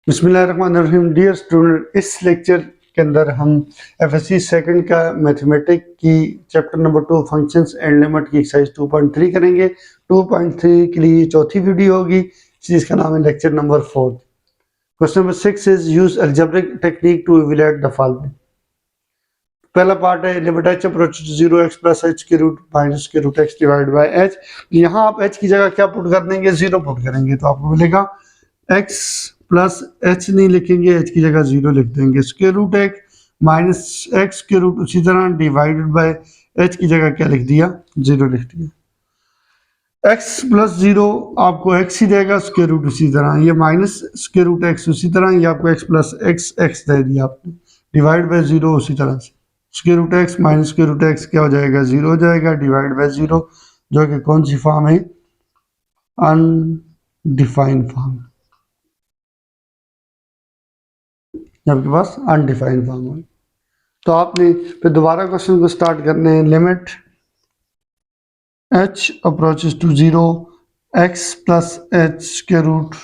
बिस्मिल्लाहिर्रहमानिर्रहीम। Dear student, इस lecture के अंदर हम एफएससी सेकंड का मैथमेटिक की chapter number 2 functions and limit की एक्सरसाइज 2.3 करेंगे। 2.3 के लिए चौथी वीडियो होगी जिसका नाम है lecture number 4। Question number 6 is use algebraic technique to evaluate the following. पहला पार्ट है limit h approach to 0 x plus h के रूट माइनस के root x divide by h। यहाँ आप h की जगह क्या पुट कर देंगे? 0 पुट करेंगे तो आपको मिलेगा x प्लस h नहीं लिखेंगे, h की जगह 0 लिख देंगे। Square root x minus x के रूट उसी तरह डिवाइडेड बाय h की जगह क्या लिख दिया? 0 लिख दिया। x प्लस 0 आपको x ही देगा, स्क्वायर रूट उसी तरह, ये माइनस स्क्वायर रूट x उसी तरह, ये आपको x प्लस x दे दिया आपने, डिवाइड बाय 0 उसी तरह से। Square root x minus square root x क्या हो जाएगा? 0 हो जाएगा, डिवाइड बाय 0, जो कि कौन सी फॉर्म है? Undefined form. आपके पास अनडिफाइंड फॉर्म है तो आपने फिर दोबारा क्वेश्चन को स्टार्ट करने हैं। Limit h approaches to 0 x plus h के रूट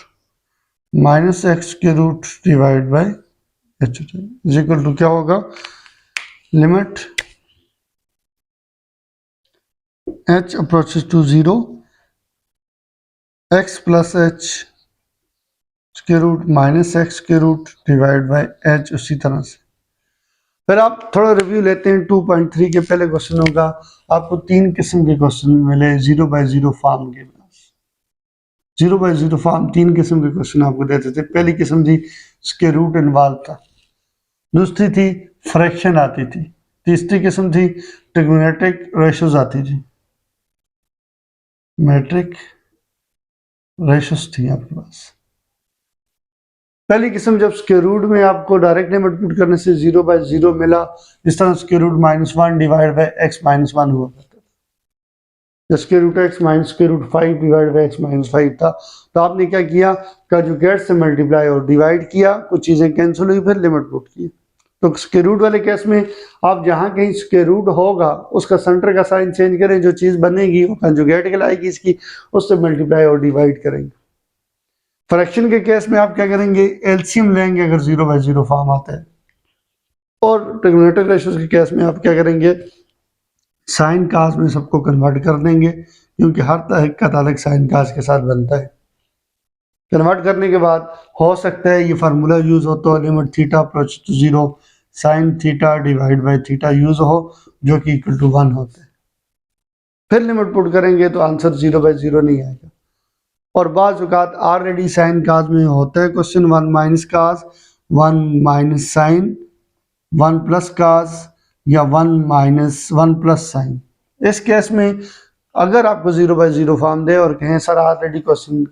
माइनस x के root divide by h is equal to क्या होगा? Limit h approaches to 0 x plus h के रूट माइनस x के रूट डिवाइड बाय h उसी तरह से। फिर आप थोड़ा रिव्यू लेते हैं। 2.3 के पहले क्वेश्चन होगा, आपको 3 किस्म के क्वेश्चन मिले 0 बाय 0 फॉर्म के पास। 0 बाय 0 फॉर्म 3 किस्म के क्वेश्चन आपको देते थे। पहली किस्म थी स्क्वायर रूट इन्वॉल्व था, दूसरी थी फ्रैक्शन आती थी, तीसरी किस्म थी ट्रिग्नोमेट्रिक रेशियोज आती थी, मैट्रिक रेशियोज थी आपके पास। पहली किस्म जब स्क्वायर रूट में आपको डायरेक्ट लिमिट पुट करने से 0 बाय 0 मिला, जिस तरह square root -1 divide by x minus 1 हुआ करता था। Square root x minus square root 5 divide by x minus 5 था, तो आपने क्या किया? कंजुगेट से मल्टीप्लाई और डिवाइड किया, कुछ चीजें कैंसिल हुई, फिर लिमिट पुट की। तो स्क्वायर रूट वाले केस में आप जहां कहीं स्क्वायर रूट होगा उसका सेंटर का साइन चेंज करें, जो चीज बनेगी वो कंजुगेट कहलाएगी इसकी, उससे मल्टीप्लाई और डिवाइड करेंगे। फ्रैक्शन के केस में आप क्या करेंगे? एलसीएम लेंगे अगर 0 बाय 0 फॉर्म आता है। और ट्रिग्नोमेट्रिक रेशियोज के केस में आप क्या करेंगे? साइन काज में सबको कन्वर्ट कर देंगे, क्योंकि हर तरह का ताल्लुक साइन काज के साथ बनता है। कन्वर्ट करने के बाद हो सकता है ये फार्मूला यूज हो तो limit theta approach to 0 sine theta divide by theta use हो, जो कि इक्वल टू 1 होता है। फिर लिमिट पुट करेंगे तो आंसर 0 बाय 0 नहीं आएगा। और बाज़ औक़ात ऑलरेडी साइन काज में होता है question, 1 minus cos, 1 minus sine, 1 plus cos, या 1 माइनस 1 प्लस साइन। इस केस में अगर आपको 0 बाय 0 फॉर्म दे और कहें सर ऑलरेडी क्वेश्चन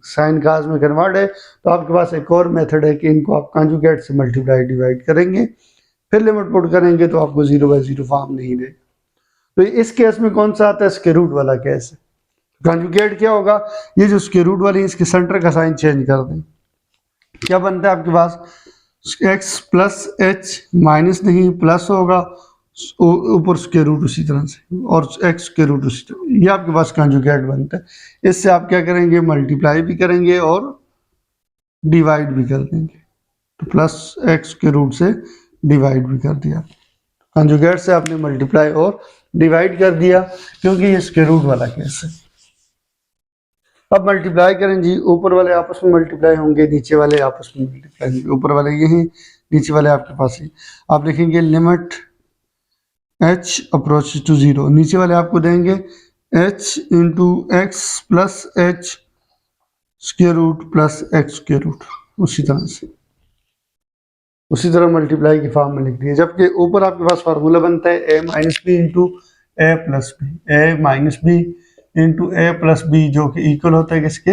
साइन काज में कन्वर्ट है, तो आपके पास एक और मेथड है कि इनको आप कंजुगेट से मल्टीप्लाई डिवाइड करेंगे, फिर लिमिट पुट करेंगे तो आपको 0 बाय 0 फॉर्म नहीं देगा। तो इस केस में कौन सा आता है? स्क्वायर रूट वाला केस है। कंजुगेट क्या होगा? ये जो स्क्वायर रूट वाली इसके सेंटर का साइन चेंज कर दें, क्या बनता है आपके पास? x प्लस h माइनस नहीं प्लस होगा, ऊपर स्क्वायर रूट उसी तरह से, और x स्क्वायर रूट उसी तरह, ये आपके पास कंजुगेट बनता है। इससे आप क्या करेंगे? मल्टीप्लाई भी करेंगे और डिवाइड भी कर देंगे, तो प्लस x के रूट से डिवाइड भी कर दिया। कंजुगेट से आपने मल्टीप्लाई और डिवाइड कर दिया, क्योंकि ये स्क्वायर रूट वाला केस है। अब मल्टीप्लाई करें जी, ऊपर वाले आपस में मल्टीप्लाई होंगे, नीचे वाले आपस में मल्टीप्लाई होंगे। ऊपर वाले ये हैं, नीचे वाले आपके पास है। आप लिखेंगे लिमिट h अप्रोच टू 0, नीचे वाले आपको देंगे h into x plus h square root plus x square root, उसी तरह मल्टीप्लाई की फॉर्म में लिख दिया। जबकि ऊपर आपके पास फार्मूला बनता है a minus b into a plus b, a minus b into a plus b, जो कि इक्वल होता है किसके?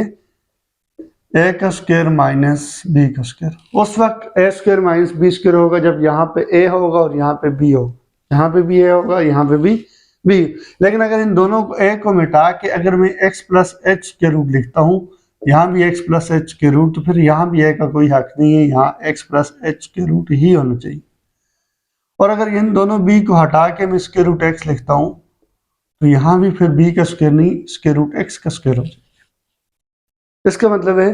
ए का स्क्वायर माइनस बी का स्क्वायर। उस वक्त a square minus b square होगा जब यहाँ पे ए होगा और यहाँ पे बी होगा, यहाँ पे भी ए होगा, यहाँ पे भी बी। लेकिन अगर इन दोनों को ए को मिटा के अगर मैं x प्लस एच के रूट लिखता हूँ, यहाँ भी x प्लस एच के रूट, तो फिर यहाँ भी ए का कोई हक नहीं है, यहाँ x प्लस एच के रूट ही होना चाहिए। और अगर इन दोनों b को हटा के मैं स्क्वायर रूट x लिखता हूँ, तो यहाँ भी फिर b का स्क्वायर नहीं, स्क्वायर रूट x का स्क्वायर हो जाएगा। इसका मतलब है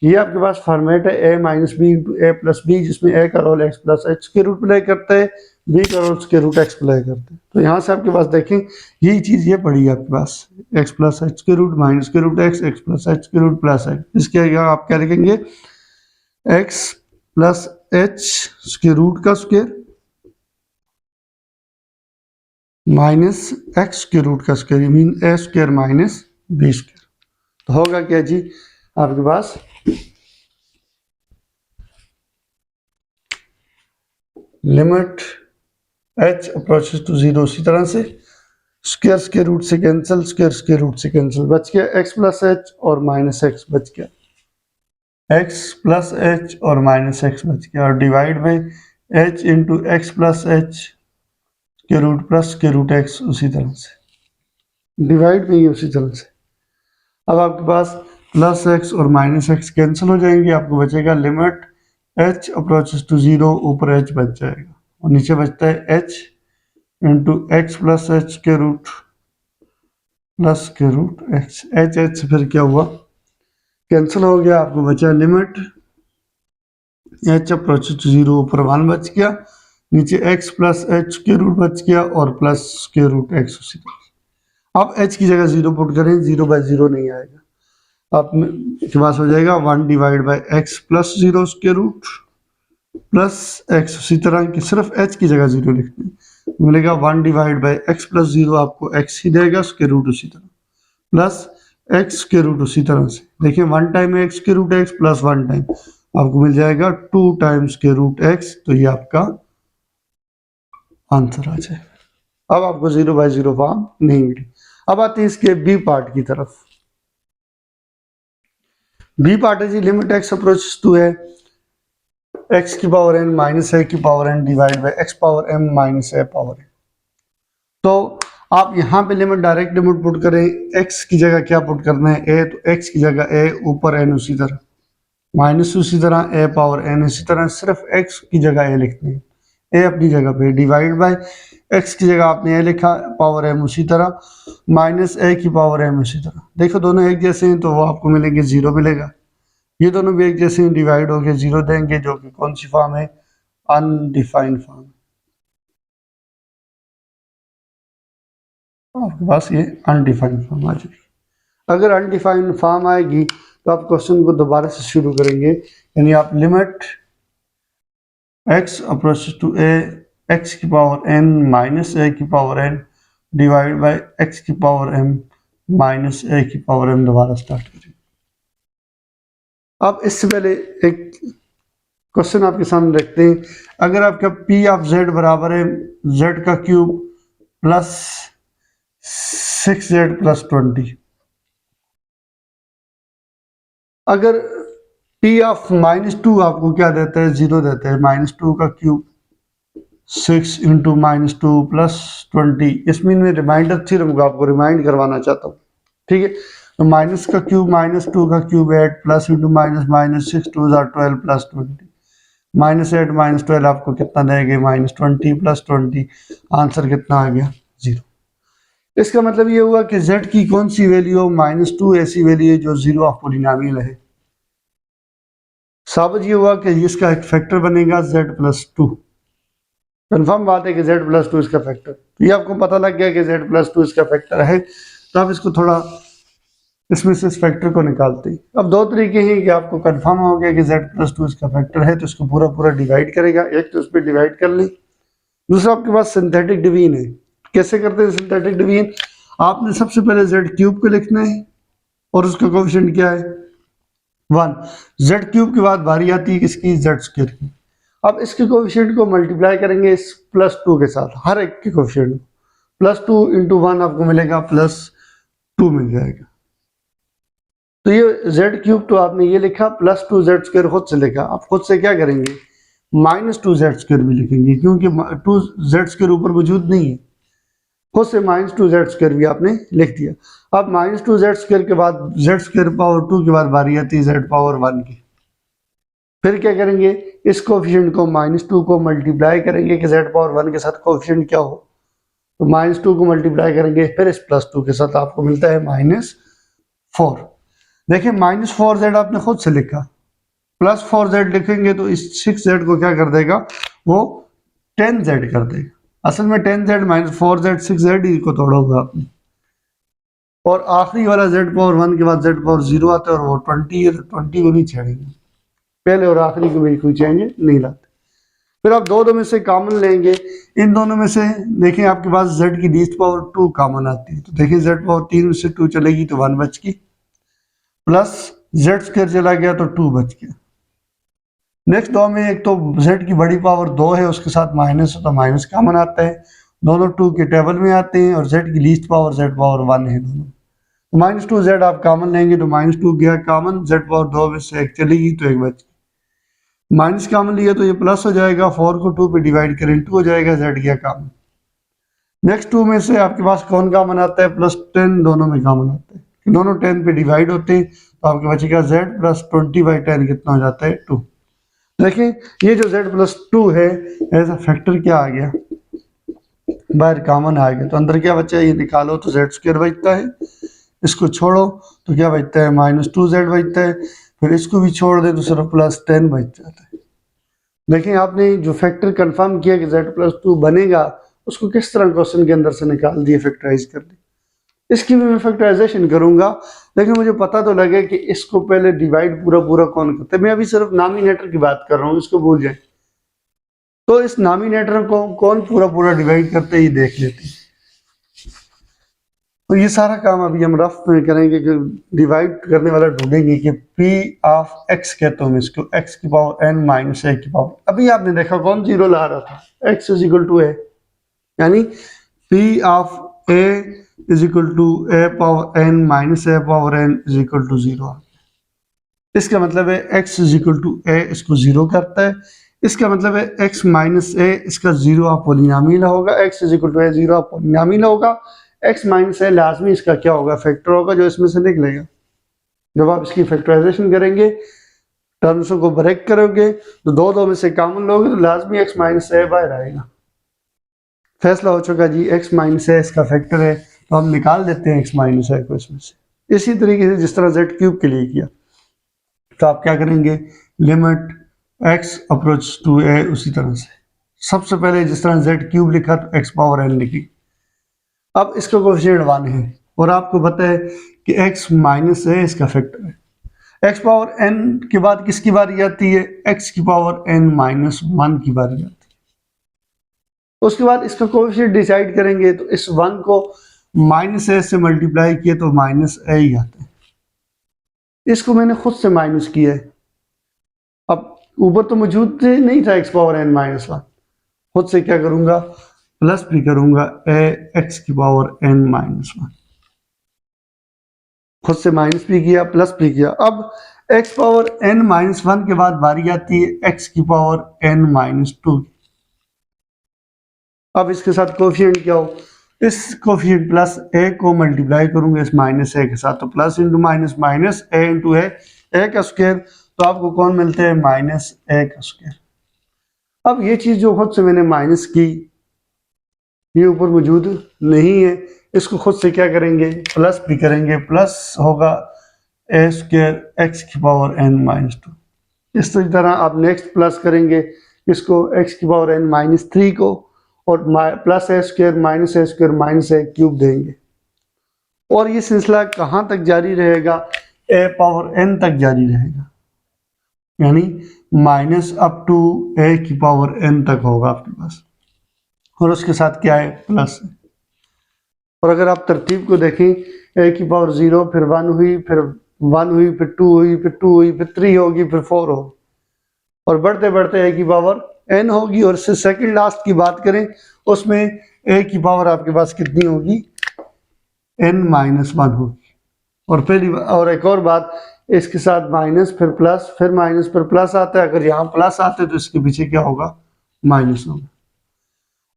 ये आपके पास फॉर्मेट है a minus b into a plus b, जिसमें a का रोल x प्लस h के रूट प्ले करता है, b का रोल के रूट x प्ले करते हैं। तो यहाँ से आपके पास देखें यही चीज़ ये पड़ी है आपके पास, x प्लस h के रूट माइनस के रूट x प्लस h के रूट प्लस x। इसके आगे आप क्या लिखेंगे, x प्लस h के रूट का स्क्वायर माइनस x के रूट का square, mean a square minus b square. तो होगा क्या जी आपके पास, limit h approaches to zero, उसी तरह से स्क्वायर के रूट से कैंसिल, स्क्वायर के रूट से कैंसिल, बच गया x प्लस h और माइनस x बच गया, x प्लस h और माइनस x बच गया, और डिवाइड में h into x plus h के रूट प्लस के रूट x, उसी तरह से डिवाइड में ही उसी तरह से। अब आपके पास प्लस x और माइनस x कैंसिल हो जाएंगे, आपको बचेगा limit h approaches to zero, ऊपर h बच जाएगा और नीचे बचता है h into x plus h के रूट प्लस के रूट x, h फिर क्या हुआ कैंसिल हो गया, आपको बचा limit h approaches to zero, ऊपर 1 बच गया, नीचे x प्लस h के रूट बच गया और प्लस के रूट x उसी तरह। अब h की जगह 0 पुट करें, 0 बाय 0 नहीं आएगा, आप के पास हो जाएगा 1 डिवाइड बाय x प्लस 0 के रूट प्लस x, उसी तरह की सिर्फ h की जगह 0 लिखनी, मिलेगा 1 डिवाइड बाय x प्लस 0, आपको x ही देगा, उसके रूट उसी तरह प्लस x के रूट उसी तरह से। देखिए 1 टाइम x के रूट x प्लस 1 टाइम, आपको मिल जाएगा 2 टाइम्स के रूट x, तो ये आपका आंसर आ जाएगा। अब आपको 0 बाय 0 फॉर्म नहीं मिली। अब आते हैं इसके बी पार्ट की तरफ। बी पार्ट है जी, लिमिट x अप्रोचेस टू है x की पावर n माइनस a की power n divide by x power m minus a power n। तो आप यहाँ पे लिमिट डायरेक्ट लिमिट पुट करें, x की जगह क्या पुट करना है a, तो x की जगह a, ऊपर n उसी तरह, माइनस उसी तरह a पावर n इसी तरह, सिर्फ x की जगह a लिखनी है, a अपनी जगह पे, डिवाइड बाय x की जगह आपने a लिखा, पावर m उसी तरह, माइनस a की पावर m उसी तरह। देखो दोनों एक जैसे हैं तो वो आपको मिलेंगे 0 मिलेगा, ये दोनों भी एक जैसे डिवाइड होके 0 देंगे, जो कि कौन सी फॉर्म है, अनडिफाइंड फॉर्म। आपके पास ये अनडिफाइंड फॉर्म आ जाएगी। अगर अनडिफाइंड फॉर्म आएगी तो आप क्वेश्चन को दोबारा से शुरू करेंगे, यानी आप limit x approaches to a, x की पावर n माइनस a की power n divide by x की पावर m माइनस a की पावर m दोबारा स्टार्ट करेंगे। अब इससे पहले एक क्वेश्चन आपके सामने रखते हैं, अगर आपका p ऑफ z बराबर है z का क्यूब प्लस 6z प्लस 20, अगर p ऑफ -2 आपको क्या देता है, 0 देता है, -2 का क्यूब 6 इंटू -2 प्लस 20, इसमें मैं रिमाइंडर थ्योरम को आपको रिमाइंड करवाना चाहता हूँ, ठीक है। तो माइनस का क्यूब -2 का cube 8 plus into minus minus 6 2 12 plus 20, -8 -12 आपको कितना देंगे, -20 प्लस 20, आंसर कितना आ गया, 0। इसका मतलब ये हुआ कि z की कौन सी वैल्यू, -2 ऐसी वैल्यू है जो 0 ऑफ पॉलिनोमियल है। साबित ये हुआ कि इसका एक फैक्टर बनेगा z प्लस 2, कन्फर्म बात है कि z प्लस 2 इसका फैक्टर, तो ये आपको पता लग गया कि z प्लस 2 इसका फैक्टर है। तो आप इसको थोड़ा इसमें से इस फैक्टर को निकालते हैं। अब दो तरीके हैं कि आपको कंफर्म हो गया कि z प्लस 2 इसका फैक्टर है, तो इसको पूरा पूरा डिवाइड करेगा, एक तो उस पर डिवाइड कर ले, दूसरा आपके पास सिंथेटिक डिवीजन है। कैसे करते हैं सिंथेटिक डिवीजन, आपने सबसे पहले z क्यूब को लिखना है और उसका कोएफिशिएंट क्या है, 1, z क्यूब के बाद बारी आती है किसकी, z स्क्वायर की। अब इसके कोएफिशिएंट को मल्टीप्लाई करेंगे इस प्लस 2 के साथ, हर एक के कोएफिशिएंट, प्लस 2 इंटू 1 आपको मिलेगा प्लस 2 मिल जाएगा। तो ये z क्यूब तो आपने ये लिखा, प्लस 2z स्क्वायर खुद से लिखा, आप खुद से क्या करेंगे, -2z स्क्वायर भी लिखेंगे, क्योंकि 2z स्क्वायर ऊपर मौजूद नहीं है, खुद से -2z स्क्वायर भी आपने लिख दिया। अब -2z स्क्वायर के बाद z स्क्वायर पावर 2 के बाद बारी आती है z पावर 1 की, फिर क्या करेंगे, इस कोएफिशिएंट को -2 को मल्टीप्लाई करेंगे कि z पावर 1 के साथ कोएफिशिएंट क्या हो, तो -2 को मल्टीप्लाई करेंगे, फिर इस प्लस 2 के साथ आपको मिलता है -4। देखिए -4z आपने खुद से लिखा, +4z लिखेंगे तो इस 6z को क्या कर देगा, वो 10z कर देगा। असल में 10z -4z 6z ही को तोड़ा हुआ आपने, और आखिरी वाला z पावर 1 के बाद z पावर 0 आता है और वो 20 है, 20 को नहीं छेड़ेंगे, पहले और आखिरी को भी कोई चेंज नहीं लाते। फिर आप दो में से कॉमन लेंगे, इन दोनों में से देखें आपके पास z की लीस्ट पावर 2 कॉमन आती है, तो देखिए z पावर 3 में से 2 चलेगी तो 1 बच गई, प्लस z स्क्वायर चला गया तो 2 बच गया। नेक्स्ट दो में एक तो z की बड़ी पावर 2 है, उसके साथ माइनस है तो माइनस कॉमन आता है, दोनों 2 के टेबल में आते हैं, और z की लीस्ट पावर z पावर 1 है दोनों, तो -2z आप कॉमन लेंगे तो -2 गया कॉमन, z पावर 2 में से एक चलेगी तो एक बच, माइनस कॉमन लिया तो ये प्लस हो जाएगा, 4 को 2 पे डिवाइड करें 2 हो जाएगा, z गया कॉमन। नेक्स्ट 2 में से आपके पास कौन कॉमन आता है, +10 दोनों में कॉमन आता है, दोनों 10 पे डिवाइड होते हैं तो आपके बचेगा z प्लस 20/10 कितना हो जाता है 2। देखिए ये जो z प्लस 2 है एज अ फैक्टर क्या आ गया, बाहर कॉमन आ गया, तो अंदर क्या बचा, ये निकालो तो z स्क्वायर बचता है, इसको छोड़ो तो क्या बचता है -2z बचता है, फिर इसको भी छोड़ दे तो सिर्फ +10 बच जाता है। देखिए आपने जो फैक्टर कंफर्म किया कि z प्लस 2 बनेगा, उसको किस तरह क्वेश्चन के अंदर से निकाल दिए, फैक्टराइज कर दी। इसकी भी मैं फैक्टराइजेशन करूंगा, लेकिन मुझे पता तो लगे कि इसको पहले डिवाइड पूरा पूरा कौन करता है। मैं अभी सिर्फ नामिनेटर की बात कर रहा हूँ, इसको भूल जाए, तो इस नामिनेटर को कौन पूरा पूरा डिवाइड करते ही देख लेते हैं। तो ये सारा काम अभी हम रफ में करेंगे कि डिवाइड करने वाला ढूंढेंगे कि p ऑफ x कहता हूँ इसको, x की पावर n माइनस a की पावर, अभी आपने देखा कौन जीरो ला रहा था, x is equal to a, यानी p of a is equal to a power n minus a power n is equal to 0। इसका मतलब है x is equal to a इसको 0 करता है, इसका मतलब है x माइनस a इसका 0 ऑफ पॉलिनोमियल होगा, x is equal to a 0 of polynomial होगा, x माइनस a लाजमी इसका क्या होगा, फैक्टर होगा जो इसमें से निकलेगा। जब आप इसकी फैक्टराइजेशन करेंगे, टर्म्सों को ब्रेक करोगे तो दो में से कॉमन लोगे तो लाजमी x माइनस a बाहर आएगा। फैसला हो चुका जी, x माइनस a इसका फैक्टर है, तो हम निकाल देते हैं x माइनस a को इसमें से। इसी तरीके से जिस तरह z क्यूब के लिए किया, तो आप क्या करेंगे, limit x approach to a, उसी तरह से सबसे पहले जिस तरह z क्यूब लिखा तो x पावर n लिखी। अब इसका कोएफिशिएंट 1 है और आपको पता है कि x माइनस a इसका फैक्टर है, x पावर n के बाद किसकी बारी आती है, x की पावर n माइनस 1 की बारी आती है। उसके बाद इसका कोएफिशिएंट डिसाइड करेंगे तो इस 1 को माइनस a से मल्टीप्लाई किए तो माइनस a ही आता है, इसको मैंने खुद से माइनस किया है, अब ऊपर तो मौजूद नहीं था x पावर n माइनस 1, खुद से क्या करूंगा, प्लस भी करूंगा a x की पावर n माइनस 1, खुद से माइनस भी किया प्लस भी किया। अब x पावर n माइनस 1 के बाद बारी आती है x की पावर n माइनस 2। अब इसके साथ कोएफिशिएंट क्या हो, इस कोएफिशिएंट प्लस a को मल्टीप्लाई करूंगा इस माइनस a के साथ, तो plus into minus minus a into a का स्क्वायर, तो आपको कौन मिलते हैं, माइनस a का स्क्वायर। अब ये चीज जो खुद से मैंने माइनस की, ये ऊपर मौजूद नहीं है, इसको खुद से क्या करेंगे, प्लस भी करेंगे, प्लस होगा a स्क्वायर x की पावर n माइनस 2। इस तरह आप नेक्स्ट प्लस करेंगे इसको x की पावर n माइनस 3 को, और plus a square minus a cube देंगे, और ये सिलसिला कहाँ तक जारी रहेगा, a पावर n तक जारी रहेगा, यानी माइनस अप टू a की पावर n तक होगा आपके पास, और उसके साथ क्या है, प्लस है। और अगर आप तरतीब को देखें, a की पावर 0, फिर 1 हुई, फिर 1 हुई, फिर 2 हुई, फिर 2 हुई, फिर 3 होगी, फिर 4 होगी, और बढ़ते बढ़ते a की पावर n होगी। और इससे सेकंड लास्ट की बात करें, उसमें a की पावर आपके पास कितनी होगी, n माइनस 1 होगी। और पहली और एक और बात, इसके साथ माइनस फिर प्लस फिर माइनस फिर प्लस आता है, अगर यहाँ प्लस आते तो इसके पीछे क्या होगा, माइनस होगा।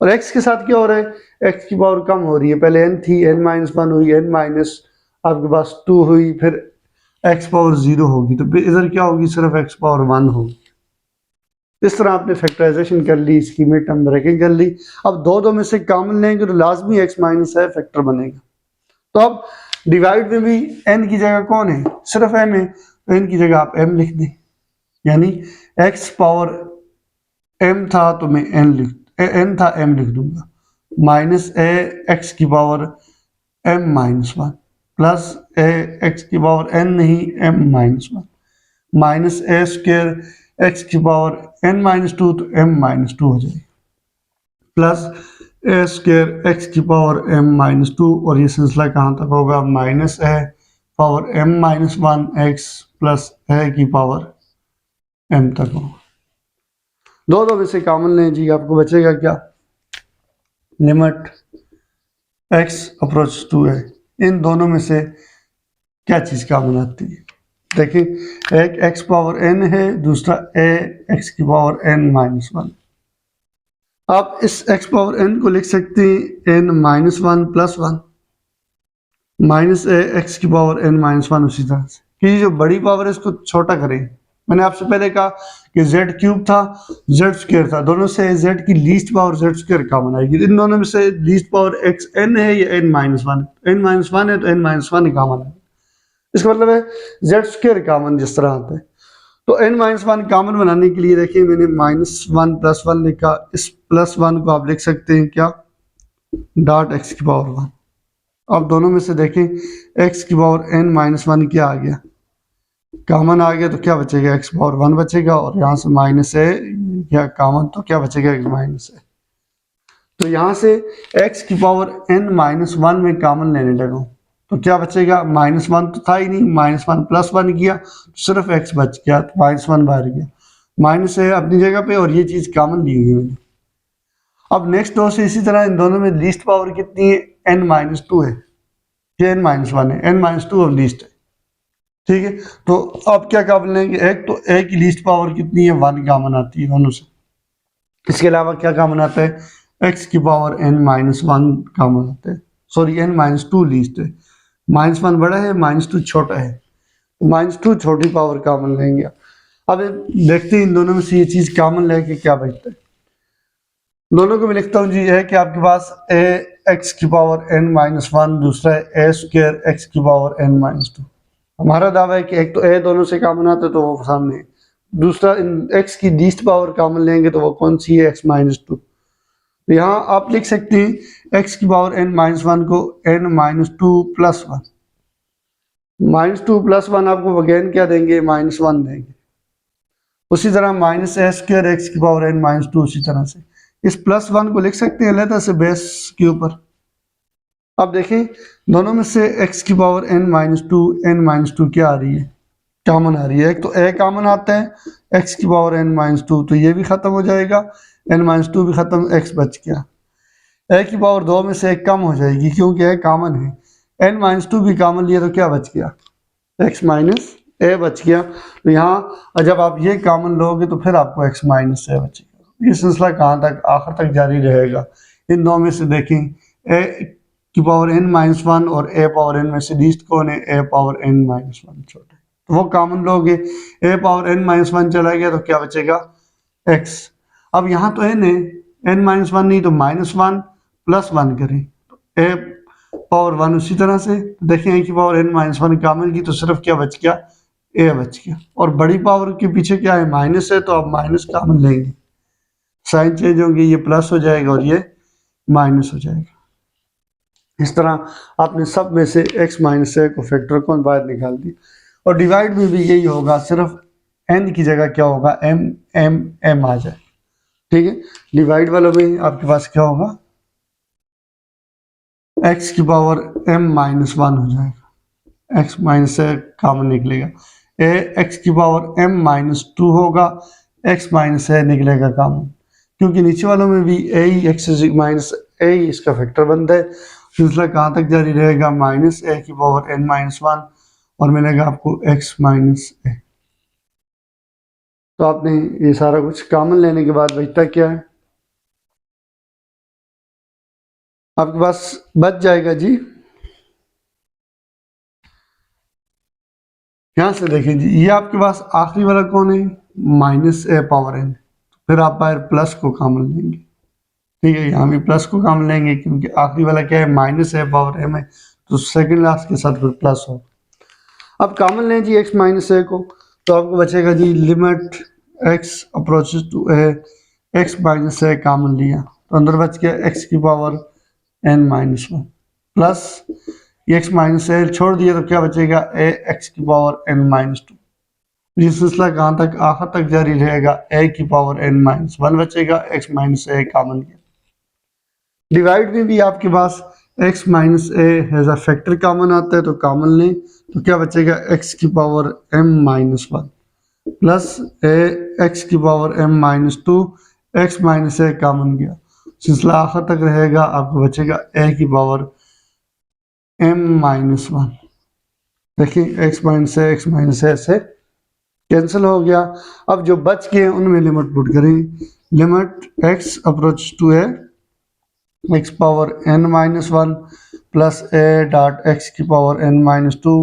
और x के साथ क्या हो रहा है, x की पावर कम हो रही है, पहले n थी, n माइनस 1 हुई, n माइनस आपके पास 2 हुई, फिर x पावर 0 होगी, तो इधर क्या होगी, सिर्फ x पावर 1 होगी। इस तरह आपने फैक्टराइजेशन कर ली, इसकी मिड टर्म ब्रेकिंग कर ली। अब दो में से कॉमन लेंगे तो लाजमी x माइनस है फैक्टर बनेगा। तो अब डिवाइड में भी n की जगह कौन है, सिर्फ m है, तो n की जगह आप m लिख दें, यानी x पावर m था तो मैं n था m लिख दूंगा, माइनस a x की power m minus one plus a x की पावर n नहीं m minus one minus a square x की पावर n माइनस टू तो m माइनस टू हो जाएगी, प्लस a स्क्वायर x की पावर m माइनस टू, और ये सिलसिला कहाँ तक होगा, minus a power m minus one x plus a की पावर m तक होगा। दो में से कॉमन लें जी, आपको बचेगा क्या, लिमिट x अप्रोच टू है, इन दोनों में से क्या चीज कॉमन आती है, देखिए एक x पावर n है, दूसरा a x की पावर n माइनस वन। आप इस x पावर n को लिख सकते हैं n minus one plus one minus a x की पावर n माइनस वन, उसी तरह से कि जो बड़ी पावर है इसको छोटा करें। मैंने आपसे पहले कहा कि z क्यूब था, z स्क्वायर था, दोनों से z की least power z square common आएगी, इन दोनों में से लीस्ट पावर x n है या n minus one, n minus one है तो n माइनस वन ही कॉमन है, इसका मतलब है z स्क्वायर कॉमन जिस तरह आता है। तो n माइनस वन कॉमन बनाने के लिए देखिए मैंने माइनस वन प्लस वन लिखा, इस प्लस वन को आप लिख सकते हैं क्या, डॉट x की पावर वन। अब दोनों में से देखें x की पावर n माइनस वन क्या आ गया, कॉमन आ गया, तो क्या बचेगा x पावर वन बचेगा, और यहाँ से माइनस है क्या कॉमन, तो क्या बचेगा x माइनस है। तो यहाँ से x की पावर n माइनस वन में कॉमन लेने लगा तो क्या बचेगा, माइनस वन तो था ही नहीं, माइनस वन प्लस वन किया तो सिर्फ x बच गया, तो माइनस वन बाहर गया, माइनस है अपनी जगह पे, और ये चीज कॉमन ली हुई मैंने। अब नेक्स्ट रो से इसी तरह इन दोनों में लीस्ट पावर कितनी है, n माइनस टू है, ये n माइनस वन है, n माइनस टू अब लीस्ट है, ठीक है। तो अब क्या कॉमन लेंगे, एक तो a की लीस्ट पावर कितनी है, वन कॉमन आती है दोनों से, इसके अलावा क्या कॉमन आता है, x की power n minus one common आता है, sorry n minus to least है, माइनस वन बड़ा है माइनस टू छोटा है, माइनस टू छोटी पावर कॉमन लेंगे। अब देखते हैं इन दोनों में से ये चीज कॉमन लेके क्या बचता है, दोनों को मैं लिखता हूँ जी, है कि आपके पास a x की पावर n माइनस वन, दूसरा है a स्क्वायर x की पावर n माइनस टू। हमारा दावा है कि एक तो a दोनों से कॉमन आता है तो वो सामने है, दूसरा इन x की लीस्ट पावर कॉमन लेंगे तो वो कौन सी है, x माइनस टू। तो यहाँ आप लिख सकते हैं x की पावर n माइनस वन को n minus two plus one, minus two plus one आपको अगेन क्या देंगे, माइनस वन देंगे। उसी तरह माइनस ए स्क्वायर एक्स की पावर n माइनस टू, उसी तरह से इस प्लस वन को लिख सकते हैं अलग से बेस के ऊपर। अब देखें दोनों में से x की पावर n माइनस टू क्या आ रही है, कॉमन आ रही है, एक तो a कॉमन आता है x की पावर n माइनस टू, तो ये भी खत्म हो जाएगा, n माइनस टू भी खत्म, x बच गया। a की पावर दो में से एक कम हो जाएगी क्योंकि a कॉमन है, n माइनस टू भी कॉमन लिया तो क्या बच गया, x माइनस a बच गया। तो यहाँ जब आप ये कॉमन लोगे तो फिर आपको x माइनस a बचेगा। ये सिलसिला कहाँ तक, आखिर तक जारी रहेगा। इन दो में से देखें a की पावर n माइनस वन और a पावर n में से लीस्ट कौन है, a power n minus one छोटा, तो वो कॉमन लोगे, a power n minus one चला गया तो क्या बचेगा, x। अब यहाँ तो n है, n माइनस वन नहीं तो माइनस वन प्लस वन करें तो a पावर वन, उसी तरह से देखें a की power n minus one common की तो सिर्फ क्या बच गया, a बच गया, और बड़ी पावर के पीछे क्या है, माइनस है, तो आप माइनस कॉमन लेंगे, साइन चेंज होंगे, ये प्लस हो जाएगा और ये माइनस हो जाएगा। इस तरह आपने सब में से x माइनस a को फैक्टर को बाहर निकाल दिया। और डिवाइड में भी यही होगा, सिर्फ n की जगह क्या होगा, m m m आ जाए, ठीक है। डिवाइड वालों में आपके पास क्या होगा, x की पावर m माइनस वन हो जाएगा, x माइनस a कॉमन निकलेगा, a x की पावर m माइनस टू होगा, x माइनस a निकलेगा कॉमन, क्योंकि नीचे वालों में भी a he x minus a इसका फैक्टर बनता है। सिलसिला कहाँ तक जारी रहेगा, माइनस a की पावर n माइनस वन और मिलेगा आपको x माइनस a। तो आपने ये सारा कुछ कॉमन लेने के बाद बचता क्या है, आपके पास बच जाएगा जी, यहां से देखें जी, ये आपके पास आखिरी वाला कौन है, माइनस a पावर n, फिर आप बाहर प्लस को कॉमन लेंगे, ठीक है, यहाँ भी प्लस को कॉमन लेंगे क्योंकि आखिरी वाला क्या है, माइनस a पावर m है, तो सेकंड लास्ट के साथ फिर प्लस हो। अब कॉमन लें जी x माइनस ए को, तो आपको बचेगा जी limit x approaches to a, x minus a common लिया तो अंदर बच गया x की power n minus one plus x minus a छोड़ दिया तो क्या बचेगा a x की पावर n माइनस टू। ये सिलसिला कहाँ तक, आखिर तक जारी रहेगा, a की पावर n माइनस वन बचेगा, x माइनस ए कॉमन लिया। डिवाइड में भी आपके पास x minus A has a factor common आता है तो कॉमन लें तो क्या बचेगा x की power m minus one plus a x की power m minus two, x minus a common गया, सिलसिला आखिर तक रहेगा, आपको बचेगा a की पावर m माइनस वन। देखिए x माइनस ए से कैंसिल हो गया। अब जो बच गए उनमें लिमिट पुट करें, limit x approach to a x power n minus one plus a dot x की power n minus two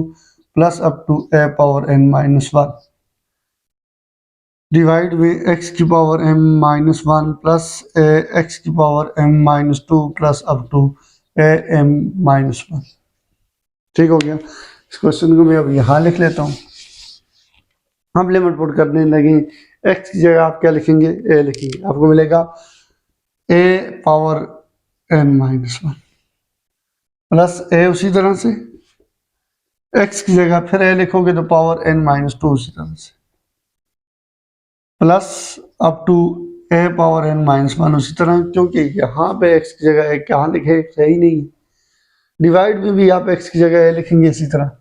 plus up to a power n minus one divide में x की power m minus one plus a x की power m minus two plus up to a m minus one. ठीक हो गया। इस question को मैं अब यहाँ लिख लेता हूँ। हम लिमिट पुट करने लगे, x की जगह आप क्या लिखेंगे, a लिखेंगे, आपको मिलेगा a power n minus one plus a उसी तरह से x की जगह फिर a लिखोगे तो पावर n माइनस टू उसी तरह से plus up to a power n minus one उसी तरह, क्योंकि यहाँ पे x की जगह a कहाँ लिखे सही नहीं। डिवाइड में भी आप x की जगह a लिखेंगे इसी तरह,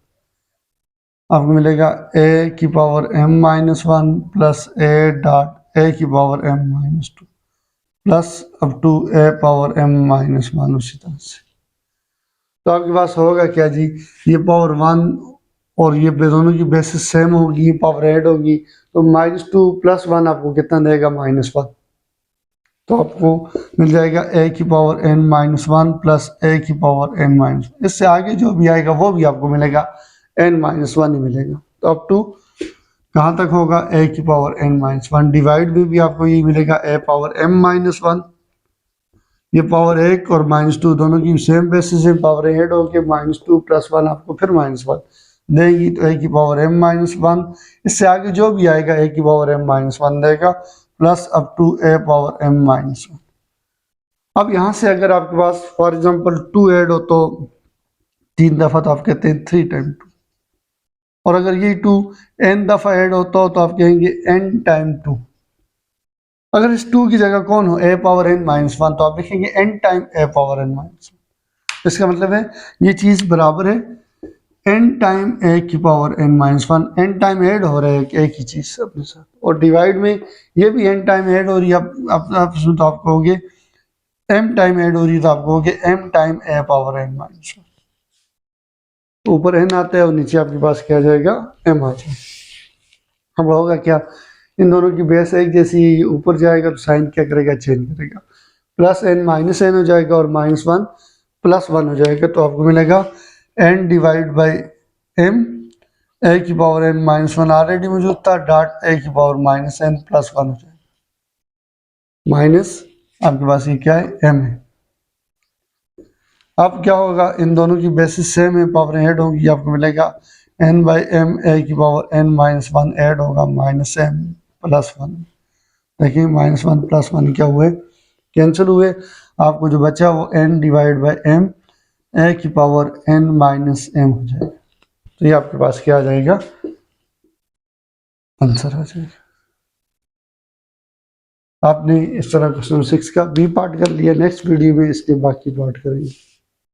आपको मिलेगा a की power m minus one plus a dot a की power m minus two plus up to a power m minus one उसी तरह से। तो आपके पास होगा क्या जी, ये पावर वन और ये दोनों की बेसिस सेम होगी, पावर ऐड होगी, तो माइनस टू प्लस वन आपको कितना देगा, माइनस वन। तो आपको मिल जाएगा a की power n minus one plus a की पावर n माइनस, इससे आगे जो भी आएगा वो भी आपको मिलेगा n माइनस वन ही मिलेगा। तो अप टू कहाँ तक होगा, a की power n minus one. Divide में भी आपको ये मिलेगा a power m minus one, ये पावर एक और माइनस टू दोनों की सेम बेसिस है, पावर ऐड होके माइनस टू प्लस वन आपको फिर माइनस वन देगी, तो a की पावर m माइनस वन, इससे आगे जो भी आएगा a की पावर m माइनस वन देगा plus up to a power m minus one. अब यहाँ से अगर आपके पास फॉर एग्जांपल टू ऐड हो तो तीन दफ़ा तो आप कहते हैं थ्री टाइम टू, और अगर ये टू n दफ़ा ऐड होता हो तो आप कहेंगे n टाइम टू। अगर इस टू की जगह कौन हो, a power n minus one, तो आप लिखेंगे n time a power n minus one. इसका मतलब है ये चीज़ बराबर है n टाइम a की power n minus one, n time add हो रहा है एक ही चीज़ अपने साथ, और डिवाइड में ये भी n टाइम ऐड हो रही है, आप इसमें तो आप कहोगे m टाइम ऐड हो रही है तो आप कहोगे m time a power n minus one. ऊपर n आता है और नीचे आपके पास क्या आ जाएगा, m आ जाएगा। अब होगा क्या, इन दोनों की बेस एक जैसी, ऊपर जाएगा तो साइन क्या करेगा, चेंज करेगा, प्लस n माइनस n हो जाएगा और माइनस वन प्लस वन हो जाएगा, तो आपको मिलेगा n divide by m, a की power n minus one already मौजूद था, डॉट a की power minus n plus one हो जाएगा, माइनस आपके पास ये क्या है, m है। अब क्या होगा, इन दोनों की बेसिस सेम है, पावर ऐड होगी, आपको मिलेगा n बाई m, a की power n minus one add होगा माइनस m प्लस वन। देखिए माइनस वन प्लस वन क्या हुए, कैंसिल हुए, आपको जो बचा वो n divide by m, a की पावर n माइनस m हो जाएगा। तो ये आपके पास क्या आ जाएगा, आंसर आ जाएगा। आपने इस तरह क्वेश्चन 6 का बी पार्ट कर लिया, नेक्स्ट वीडियो में इसके बाकी पार्ट करेंगे।